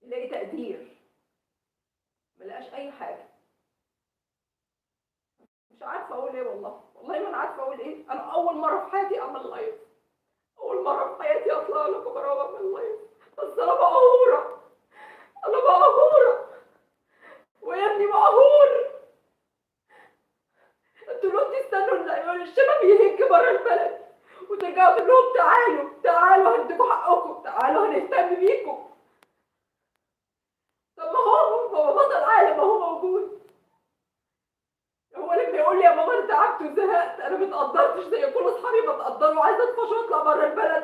يلاقي تقدير، ما لقاش اي حاجه. مش عارفه اقول ايه، والله ما انا عارفه اقول ايه. انا اول مره في حياتي اعمل لايف، اول مره في حياتي اطلع لكم مروه من لايف، بس انا مقهوره، انا مقهوره ويا ابني مقهور. انتوا لو تستنوا ان الشباب يهج بره البلد وترجعوا تقول لهم تعالوا تعالوا هنديكوا حقكم، تعالوا هنهتم بيكم. طب ما هو بطل عالم اهو موجود. هو لما يقول لي يا ماما انا تعبت وزهقت، انا ما اتقدرتش زي كل اصحابي ما اتقدروا، عايزه اطفش واطلع بره البلد.